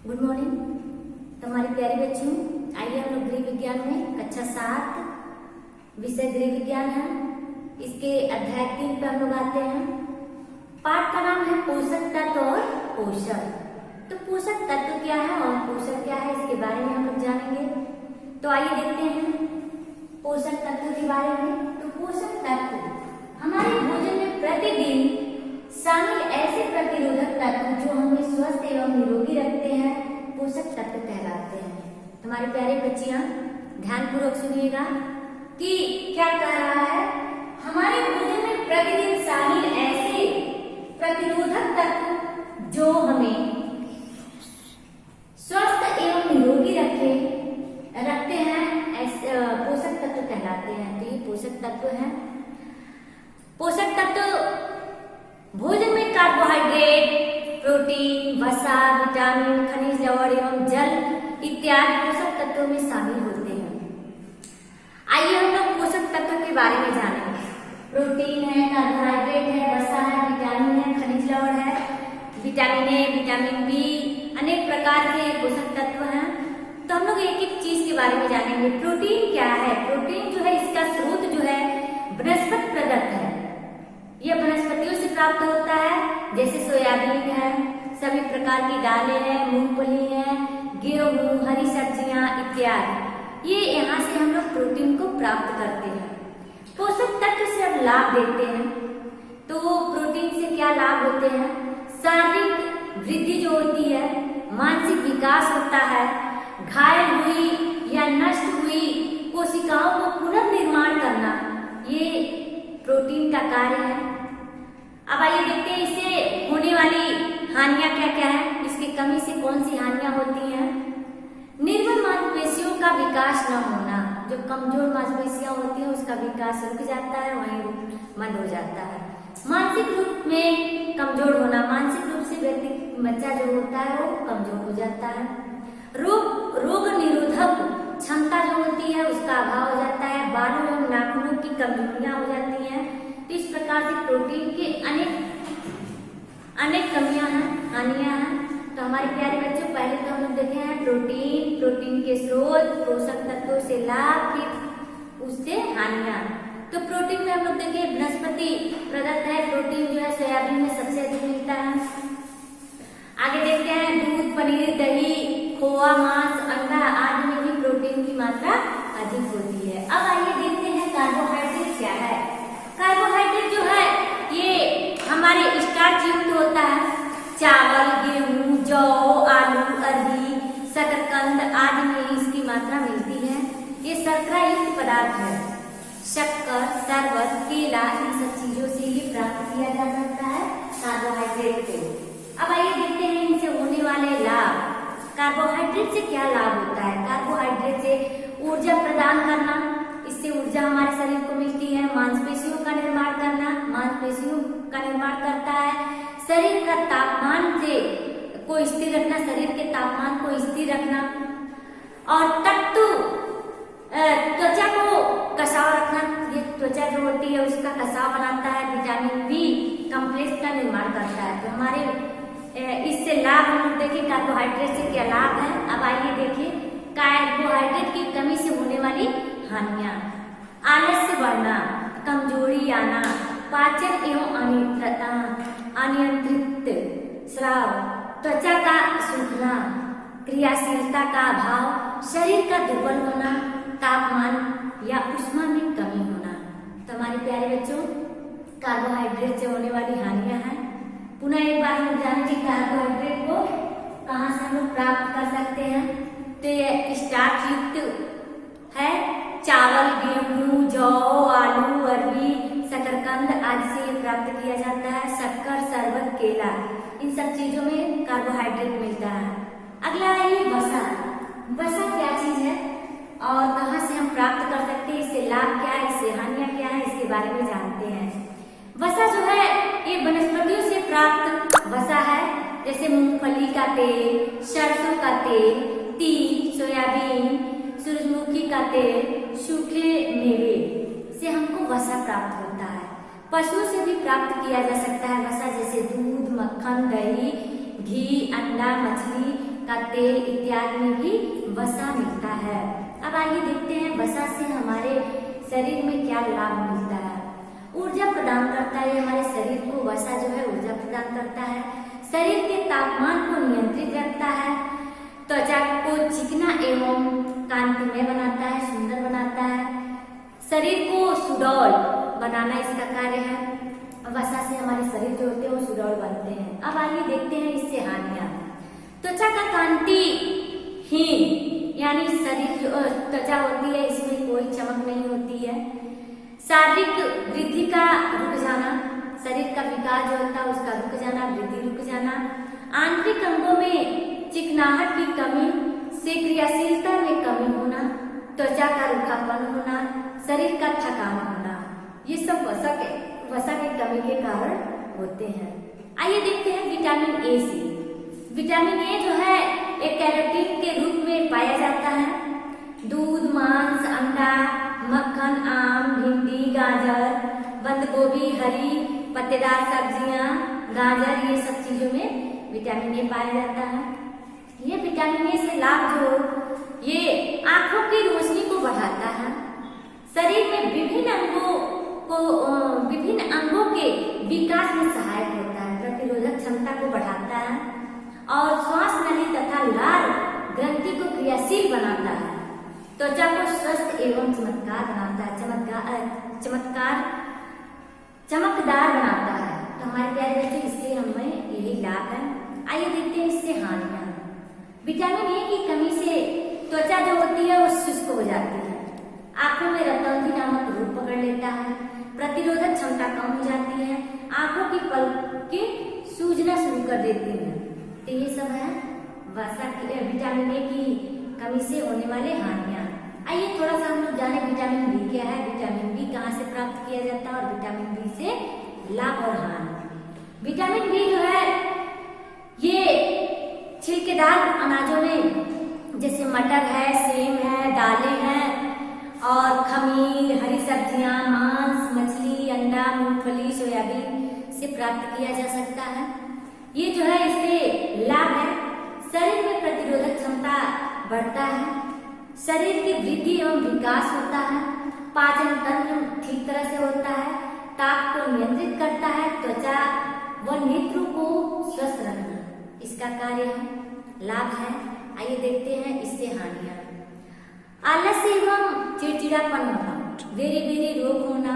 Good morning. तो हमारे प्यारे बच्चों, आइए हम लोग गृह विज्ञान में कक्षा 7 विषय गृह विज्ञान है, इसके अध्याय 3 पे हम लोग आते हैं। पाठ का नाम है पोषक तत्व और पोषण। तो पोषक तत्व क्या है और पोषण क्या है, इसके बारे में हम लोग जानेंगे। तो आइए देखते हैं पोषक तत्व के बारे में। तो पोषक तत्व हमारे भोजन में प्रतिदिन शामिल ऐसे प्रतिरोधक तत्व जो हमें स्वस्थ एवं निरोगी रखते हैं, पोषक तत्व कहलाते हैं। हमारे प्यारे बच्चियां ध्यान पूर्वक सुनिएगा कि क्या कह रहा है। हमारे भोजन में प्रतिदिन शामिल ऐसे प्रतिरोधक तत्व जो हमें स्वस्थ एवं निरोगी रखते हैं, ऐसे पोषक तत्व कहलाते हैं। तो ये पोषक तत्व है। पोषक तत्व भोजन में कार्बोहाइड्रेट, प्रोटीन, वसा, विटामिन, खनिज लवण एवं जल इत्यादि पोषक तत्वों में शामिल होते हैं। आइए हम लोग पोषक तत्वों के बारे में जानेंगे। प्रोटीन है, कार्बोहाइड्रेट है, वसा है, विटामिन है, खनिज लवण है, विटामिन ए, विटामिन बी, अनेक प्रकार के पोषक तत्व हैं। तो हम लोग एक एक चीज के बारे में जानेंगे। प्रोटीन क्या है? प्रोटीन जो है, इसका स्रोत जो है वनस्पति प्रदत्त है। यह वनस्पतियों से प्राप्त होता है, जैसे सोयाबीन है, सभी प्रकार की दालें हैं, मूंगफली है, गेहूं, हरी सब्जियां इत्यादि। ये यहाँ से हम लोग प्रोटीन को प्राप्त करते हैं। पोषक तत्व से अब लाभ देते हैं। तो प्रोटीन से क्या लाभ होते हैं? शारीरिक वृद्धि जो होती है, मानसिक विकास होता है, घायल हुई या नष्ट हुई कोशिकाओं को पुनर्निर्माण करना, ये प्रोटीन का कार्य है। अब आइए देखते हैं इससे होने वाली हानियां क्या क्या है, इसकी कमी से कौन सी हानियां होती हैं। निर्बल मांसपेशियों का विकास न होना, जो कमजोर मांसपेशियां होती हैं उसका विकास रुक जाता है, वहीं बंद हो जाता है। मानसिक रूप में कमजोर होना, मानसिक रूप से व्यक्ति बच्चा जो होता है वो कमजोर हो जाता है। रोग निरोधक क्षमता जो होती है उसका अभाव हो जाता है। बालों एवं नाखूनों की कमजोरियां हो जाती हैं। तो इस प्रकार से प्रोटीन के अनेक कमियां हैं, हानियां हैं। तो हमारे प्यारे बच्चों, पहले तो हम लोग देखे हैं प्रोटीन के स्रोत, पोषक तत्वों से लाभ, फिर उससे हानियां। तो प्रोटीन में हम लोग देखे वनस्पति प्रदत्त है। प्रोटीन जो है सोयाबीन में सबसे अधिक मिलता है। आगे देखते हैं दूध, पनीर, दही, खोआ, मांस, अंडा आदि में भी प्रोटीन की मात्रा अधिक होती है। अब आइए देखते हैं कार्बोहाइड्रेट क्या है। कार्बोहाइड्रेट जो है ये हमारे स्टार्च युक्त होता है। चावल, गेहूं, जौ, आलू, अरबी, शकरकंद आदि में इसकी मात्रा मिलती है। ये शर्करा युक्त पदार्थ है। शक्कर, शरबत, केला, इन सब चीजों से ही प्राप्त किया जा सकता है कार्बोहाइड्रेट को। अब आइए देखते हैं इनसे होने वाले लाभ। कार्बोहाइड्रेट से क्या लाभ होता है? कार्बोहाइड्रेट से ऊर्जा प्रदान करना, इससे ऊर्जा हमारे शरीर को मिलती है। मांसपेशियों का निर्माण करना, मांसपेशियों का निर्माण करता है। शरीर का तापमान को स्थिर रखना, शरीर के तापमान को स्थिर रखना। और त्वचा को कसाव रखना, ये त्वचा जो होती है उसका कसाव बनाता है। विटामिन बी कॉम्प्लेक्स का निर्माण करता है। तो हमारे इससे लाभ हम लोग देखें कार्बोहाइड्रेट से क्या लाभ है। अब आइए देखें कार्बोहाइड्रेट की कमी से होने वाली हानियां। आलस्य बढ़ना, कमजोरी आना, पाचन एवं अनियंत्रित स्राव, त्वचा का सूखना, क्रियाशीलता का अभाव, शरीर का दुर्बल होना, तापमान या ऊष्मा में कमी होना। तो हमारे प्यारे बच्चों, कार्बोहाइड्रेट से होने वाली हानियां हैं। पुनः एक बार हम जानेंगे कार्बोहाइड्रेट को कहाँ से हम लोग प्राप्त कर सकते हैं। तो ये स्टार्च युक्त है। चावल, गेहूं, जौ, आलू, अरबी, शकरकंद आदि से ये प्राप्त किया जाता है। शक्कर, शरबत, केला, इन सब चीजों में कार्बोहाइड्रेट मिलता है। अगला है वसा। वसा क्या चीज है और कहाँ से हम प्राप्त कर सकते हैं, इससे लाभ क्या है, इससे हानियां क्या है, इसके बारे में जानते हैं। वसा जो है ये वनस्पतियों से प्राप्त वसा है, जैसे मूंगफली का तेल, सरसों का तेल, तिल, सोयाबीन, सूरजमुखी का तेल, सूखे मेवे से हमको वसा प्राप्त होता है। पशुओं से भी प्राप्त किया जा सकता है वसा, जैसे दूध, मक्खन, दही, घी, अंडा, मछली, का तेल इत्यादि में भी वसा मिलता है। अब आइए देखते हैं वसा से हमारे शरीर में क्या लाभ मिलता है। ऊर्जा प्रदान करता है, हमारे शरीर को वसा जो है ऊर्जा प्रदान करता है, शरीर के तापमान को नियंत्रित रखता है, त्वचा को चिकना एवं कांतिमय बनाता है, सुंदर बनाता है, शरीर को सुडौल बनाना इसका कार्य है। वसा से हमारे शरीर जो होते हैं वो सुडौल बनते हैं। अब आइए देखते हैं इससे हानियां। त्वचा का कांतिहीन यानी शरीर जो त्वचा होती है इसमें कोई चमक नहीं होती है। शारीरिक वृद्धि का रुक जाना, शरीर का विकास जो होता है उसका रुक जाना, वृद्धि रुक जाना। आंतरिक अंगों में चिकनाहट की कमी से क्रियाशीलता में कमी होना, त्वचा का रूखापन होना, शरीर का थकान होना, ये सब वसा के कमी के कारण होते हैं। आइए देखते हैं विटामिन ए से। विटामिन ए जो है एक कैरोटीन के रूप में पाया जाता है। दूध, मांस, अंडा, मक्खन, आम, भिंडी, गाजर, बंद गोभी, हरी पत्तेदार सब्जियां, गाजर, ये सब चीजों में विटामिन ए पाया जाता है। ये विटामिन ए से लाभ जो ये आंखों की रोशनी को बढ़ाता है, शरीर में विभिन्न अंगों के विकास में सहायक होता है, प्रतिरोधक क्षमता को बढ़ाता है और श्वास नली तथा लाल ग्रंथि को क्रियाशील बनाता है, त्वचा को स्वस्थ एवं चमकदार बनाता है, चमकदार बनाता है। तो हमारे प्यारे बच्चों इससे हमें यही लाभ है। आइए देखते हैं इससे हानियां। विटामिन ए की कमी से त्वचा जो होती है वो शुष्क हो जाती है, आंखों में रतौंधी नामक रूप पकड़ लेता है, प्रतिरोधक क्षमता कम हो जाती है, आंखों की पलकें सूजना शुरू कर देती हैं। तो ये सब है वसा की विटामिन ए की कमी से होने वाले हानियां। आइए थोड़ा सा हम लोग जाने विटामिन बी क्या है, विटामिन बी कहाँ से प्राप्त किया जाता है और विटामिन बी से लाभ और हानि। विटामिन बी जो है ये छिलकेदार अनाजों में जैसे मटर है, सेम है, दालें हैं और खमीर, हरी सब्जियां, मांस, मछली, अंडा, मूंगफली, सोयाबीन से प्राप्त किया जा सकता है। ये जो है इससे लाभ है, शरीर में प्रतिरोधक क्षमता बढ़ता है, शरीर की वृद्धि एवं विकास होता है, पाचन तंत्र ठीक तरह से होता है, ताप को नियंत्रित करता है, त्वचा व नेत्रों को स्वस्थ रखना इसका कार्य है, लाभ है। आइए देखते हैं इससे हानियां। आलस एवं चिड़चिड़ापन होना, बेरी बेरी रोग होना,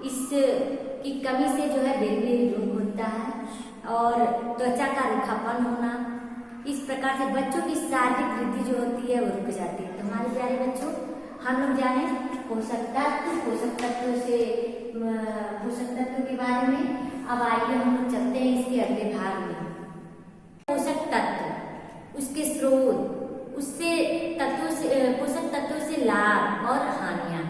इसकी कमी से जो है बेरी बेरी रोग होता है और त्वचा का रूखापन होना। इस प्रकार से बच्चों की शारीरिक वृद्धि जो होती है वो रुक जाती है। तो हमारे प्यारे बच्चों हम लोग जाने पोषक तत्व के बारे में। अब आइए हम लोग चलते हैं इसके अगले भाग में। पोषक तत्व, उसके स्रोत, पोषक तत्वों से लाभ और हानियां।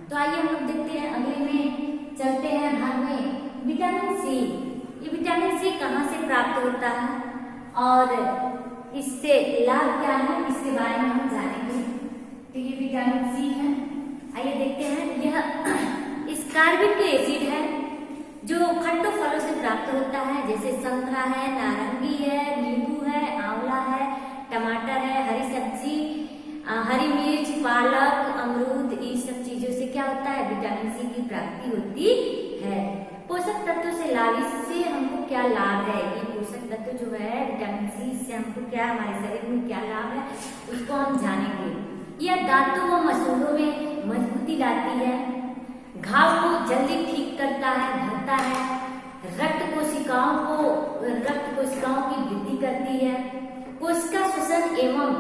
तो आइए हम लोग देखते हैं अगले में चलते हैं भाग में। विटामिन सी, ये विटामिन सी कहाँ से प्राप्त होता है और इससे लाभ क्या है इसके बारे में हम जानेंगे। तो ये विटामिन सी है, आइए देखते हैं। यह स्कार्बिक एसिड है जो खट्टो फलों से प्राप्त होता है, जैसे संतरा है, नारंगी है, नींबू है, आंवला है, टमाटर है, हरी सब्जी, हरी मिर्च, पालक, अमरूद, ये सब चीजों से क्या होता है विटामिन सी की प्राप्ति होती है। पोषक तत्वों से लाभ, इससे हमको क्या लाभ है, ये पोषक तत्व जो है विटामिन सी, इससे हमको क्या हमारे शरीर में क्या लाभ है उसको हम जानेंगे। यह दांतों व मसूड़ों में मजबूती लाती है, घाव को जल्दी ठीक करता है, भरता है, रक्त कोशिकाओं की वृद्धि करती है, कोशिका श्वसन एवं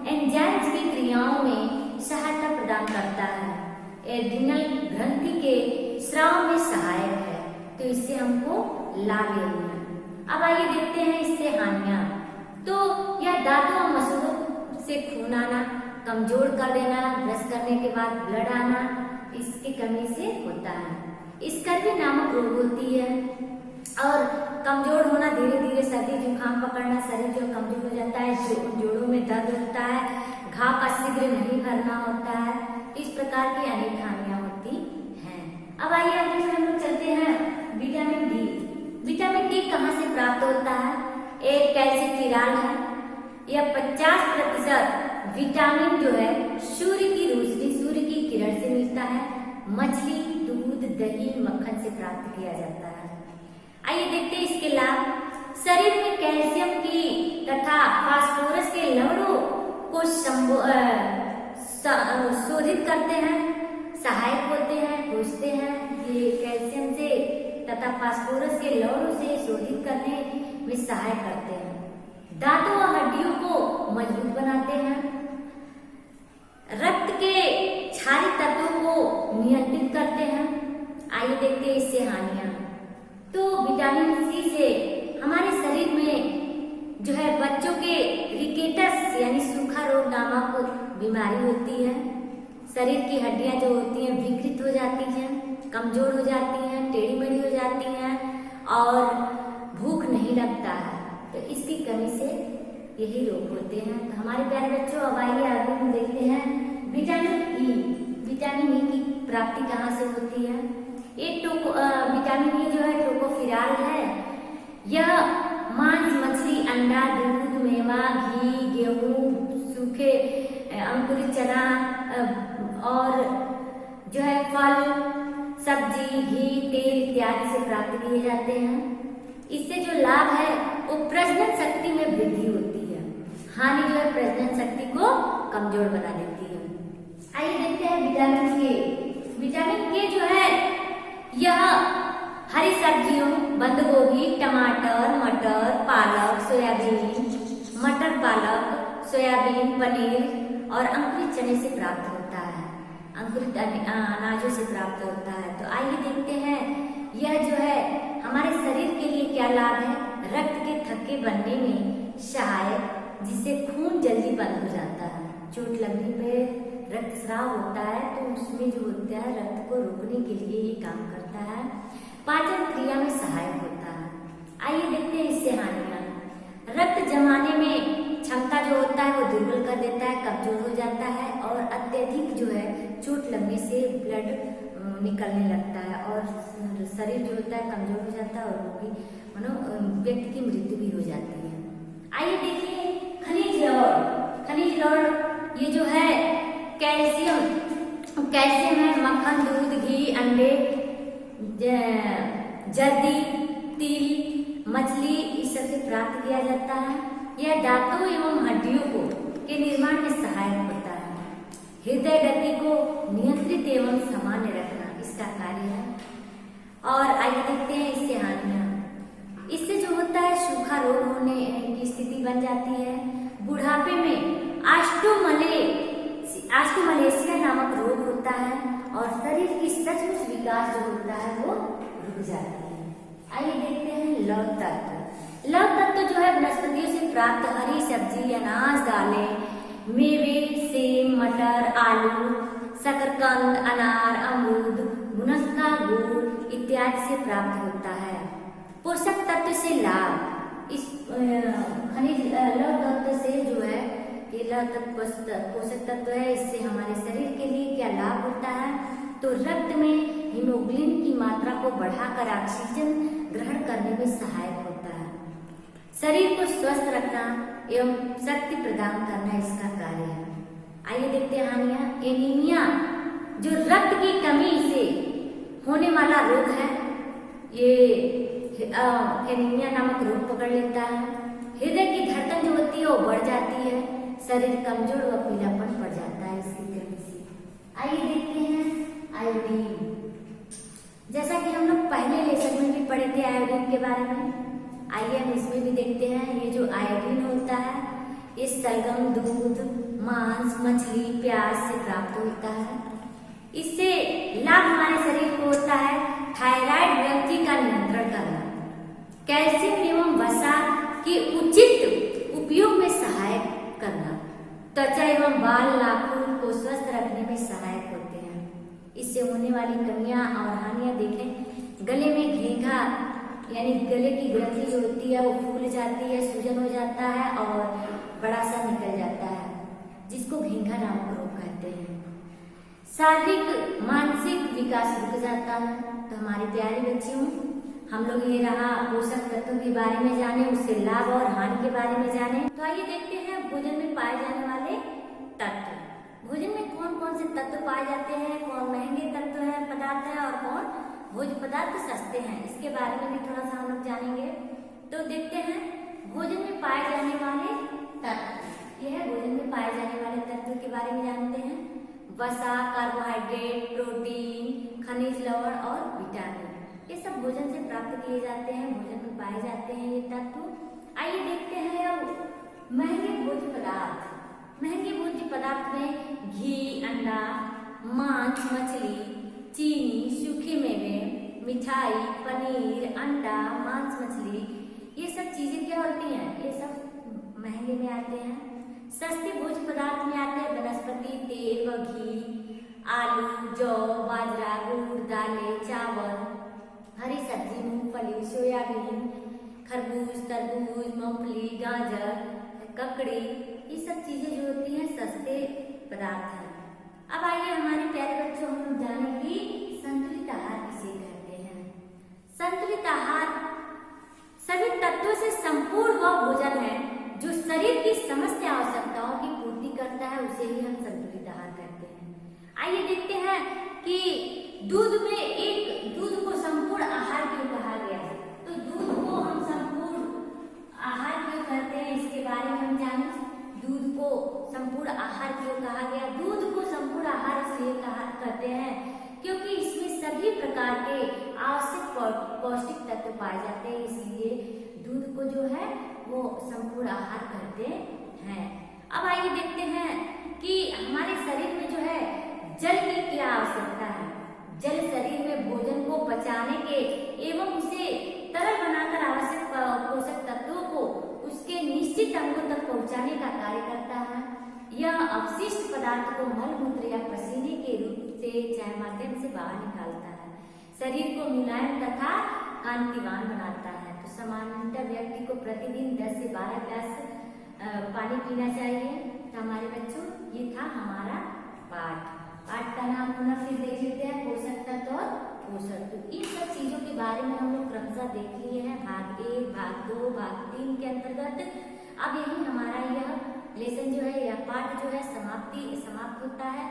एंजाइम्स की क्रियाओं में सहायता प्रदान करता है, एड्रिनल ग्रंथि के स्राव में सहायक है। तो इससे हमको लाभ लेना है। अब आइए देखते हैं इससे हानियां। तो यह दांतों और मसूड़ों से खून आना, कमजोर कर देना, ब्रश करने के बाद ब्लड आना, इसकी कमी से होता है। स्कर्वी नामक रोग होती है और कमजोर होना, धीरे धीरे सर्दी जुकाम पकड़ना, शरीर जो कमजोर हो जाता है, जोड़ों में दर्द होता है, घाव का शीघ्र नहीं भरना होता है, इस प्रकार की अनेक हानियां होती हैं। अब आइए अगले में हम लोग चलते हैं विटामिन डी कहाँ से प्राप्त होता है। एक कैल्सिफेरॉल है यह 50% विटामिन जो है सूर्य की रोशनी, सूर्य की किरण से मिलता है। मछली, दूध, दही, मक्खन से प्राप्त किया जाता है। आइए देखते हैं इसके लाभ। शरीर में कैल्शियम की तथा फास्फोरस के लवणों को शोधित करते हैं, सहायक होते हैं, खोजते हैं। ये कैल्शियम से तथा फास्फोरस के लवणों से शोधित करने में सहायक करते हैं। दांतों और हड्डियों को मजबूत बनाते हैं। रक्त के क्षारीय तत्वों को नियंत्रित करते हैं। आइए देखते हैं इससे हानियां। तो विटामिन सी से हमारे शरीर में जो है बच्चों के रिकेटस यानी सूखा रोग नामक बीमारी होती है। शरीर की हड्डियां जो होती हैं विकृत हो जाती हैं, कमजोर हो जाती हैं, टेढ़ी मेढ़ी हो जाती हैं और भूख नहीं लगता है। तो इसकी कमी से यही रोग होते हैं। तो हमारे प्यारे बच्चों, अब आइए आगे हम देखते हैं विटामिन ई। विटामिन ई की प्राप्ति कहाँ से होती है? एक विटामिन ई जो है टोकोफेरॉल है। यह मांस, मछली, अंडा, दूध, मेवा, घी, गेहूं, सूखे अंकुरित चना और जो है फल, सब्जी, घी, तेल इत्यादि से प्राप्त किए जाते हैं। इससे जो लाभ है वो प्रजनन शक्ति में वृद्धि होती है। हानि जो है प्रजनन शक्ति को कमजोर बना देती है। आइए देखते हैं विटामिन के। विटामिन के जो है यह हरी सब्जियों, बंद गोभी, टमाटर, मटर, पालक, सोयाबीन, मटर पालक, सोयाबीन, पनीर और अंकुरित चने से प्राप्त होता है, अंकुरित अनाजों से प्राप्त होता है। तो आइए देखते हैं यह जो है हमारे शरीर के लिए क्या लाभ है। रक्त के थक्के बनने में सहायक, जिससे खून जल्दी बंद हो जाता है। चोट लगने पे रक्तस्राव होता है तो उसमें जो होता है रक्त को रोकने के लिए ये काम करता है। पाचन क्रिया में सहायक होता है। आइए देखते हैं इससे हानियां। रक्त जमाने में क्षमता जो होता है वो दुर्बल कर देता है, कमजोर हो जाता है और अत्यधिक जो है चोट लगने से ब्लड निकलने लगता है और शरीर जो होता है कमजोर हो जाता है और रोगी व्यक्ति की मृत्यु भी हो जाती है। आइए देखिए खनिज लवण। खनिज लवण ये जो है कैल्शियम है। मक्खन, दूध, घी, अंडे, जर्दी, तिल, मछली इस सब से प्राप्त किया जाता है। यह दांतों एवं हड्डियों के निर्माण में सहायक होता है। हृदय गति को नियंत्रित एवं सामान्य रखना इसका कार्य है। और आइए देखते हैं इससे हानियां। इससे जो होता है सूखा रोग होने की स्थिति बन जाती है। बुढ़ापे में ऑस्टियोमलेशिया नामक रोग होता है और शरीर की सचमुच विकास जो होता है वो रुक जाती है। आइए देखते हैं लौह तत्व। लौह तत्व जो है वनस्पतियों से प्राप्त हरी सब्जी, अनाज, दालें, मेवे, सेब, मटर, आलू, शकरकंद, अनार, अमरूद, मुनक्का, गुड़ इत्यादि से प्राप्त होता है। पोषक तत्व से लाभ। इस खनिज लौह तत्व से जो है ये लौह तत्व पोषक तत्व है। इससे हमारे शरीर के लिए क्या लाभ होता है? तो रक्त में हीमोग्लोबिन की मात्रा को बढ़ाकर ऑक्सीजन ग्रहण करने में सहायक होता है। शरीर को स्वस्थ रखना एवं शक्ति प्रदान करना इसका कार्य है। आइए देखते हैं हानियां। एनीमिया जो रक्त की कमी से होने वाला रोग है, ये एनीमिया नामक रोग पकड़ लेता है। हृदय की धड़कन जो होती है वो बढ़ जाती है। शरीर कमजोर व पीलापन पड़ जाता है इसकी कमी से। आइए देखते हैं आयोडीन। जैसा कि हम लोग पहले लेसन में भी पढ़े थे आयोडीन के बारे में, आइए हम इसमें भी देखते हैं। ये जो आयोडीन होता है ये सलगम, दूध, मांस, मछली, प्याज से प्राप्त होता है। इससे लाभ हमारे शरीर को होता है थायराइड ग्रंथि का नियंत्रण करना, कैल्शियम एवं वसा के उचित उपयोग में सहायक करना, त्वचा एवं बाल नाखून को स्वस्थ रखने में सहायक होते हैं। इससे होने वाली कमियां और हानियां देखें। गले में घेंघा यानी गले की ग्रंथि जो होती है वो फूल जाती है, सूजन हो जाता है और बड़ा सा निकल जाता है, जिसको घेंघा नामक रोग कहते हैं। शारीरिक मानसिक विकास रुक जाता है। तो हमारे प्यारे बच्चियों, हम लोग ये रहा पोषक तत्वों के बारे में जाने, उससे लाभ और हानि के बारे में जाने। तो आइए देखते हैं भोजन में पाए जाने वाले तत्व। भोजन में कौन कौन से तत्व पाए जाते हैं, कौन महंगे तत्व है पदार्थ है और कौन भोज्य पदार्थ सस्ते हैं, इसके बारे में भी थोड़ा सा हम लोग जानेंगे। तो देखते हैं भोजन में पाए जाने वाले तत्व। यह है भोजन में पाए जाने वाले तत्व के बारे में जानते हैं। वसा, कार्बोहाइड्रेट, प्रोटीन, खनिज लवण और विटामिन, ये सब भोजन से प्राप्त किए जाते हैं, भोजन में पाए जाते हैं ये तत्व। आइए देखते हैं अब महंगे भोज्य पदार्थ। महंगे भोज्य पदार्थ में घी, अंडा, मांस, मछली, चीनी, सूखे मेवे, मिठाई, पनीर, अंडा, मांस, मछली, ये सब चीजें क्या होती हैं, ये सब महंगे में आते हैं। सस्ते भोज्य पदार्थ में आते हैं वनस्पति तेल व घी, आलू, जौ, बाजरा, गुड़, दालें, चावल, हरी सब्जी, मूंगफली, सोयाबीन, खरबूज, तरबूज, मूंगफली, गाजर, ककड़ी, ये सब चीजें जो होती हैं सस्ते पदार्थ हैं। अब आइए हमारे प्यारे बच्चों, हम लोग जाने कि संतुलित आहार किसे कहते हैं। संतुलित आहार सभी तत्वों से संपूर्ण वह भोजन है जो शरीर की समस्त आवश्यकताओं की पूर्ति करता है, उसे ही हम संतुलित आहार कहते हैं। आइए देखते हैं कि दूध को संपूर्ण आहार क्यों कहा गया है। तो दूध को हम संपूर्ण आहार क्यों कहते हैं, इसके बारे में हम जाने। दूध को संपूर्ण आहार क्यों कहा गया? दूध को संपूर्ण आहार इसलिए कहते हैं क्योंकि इसमें सभी प्रकार के आवश्यक पौष्टिक तत्व पाए जाते हैं, इसलिए दूध को जो है वो संपूर्ण आहार कहते हैं। अब आइए देखते हैं कि हमारे शरीर में जो है जल की क्या आवश्यकता है। जल शरीर में भोजन को पचाने के एवं उसे तरल बनाकर आवश्यक पोषक तत्वों को उसके निश्चित अंगों तक पहुंचाने का कार्य करता है। यह अवशिष्ट पदार्थ को मल मूत्र या पसीने के रूप से चाहे माध्यम से बाहर निकालता है, शरीर को मुलायम तथा कांतिवान बनाता है। तो सामान्यतः व्यक्ति को प्रतिदिन 10 से 12 गिलास पानी पीना चाहिए। तो हमारे बच्चों, ये था हमारा पाठ का नाम पुनः फिर देख लेते हैं, पोषक तत्व और पोषक। तो इन सब चीजों के बारे में हम लोग क्रमशः देख लिए हैं, भाग 1, भाग 2, भाग 3 के अंतर्गत। अब यही हमारा यह लेसन जो है, यह पाठ जो है समाप्त होता है।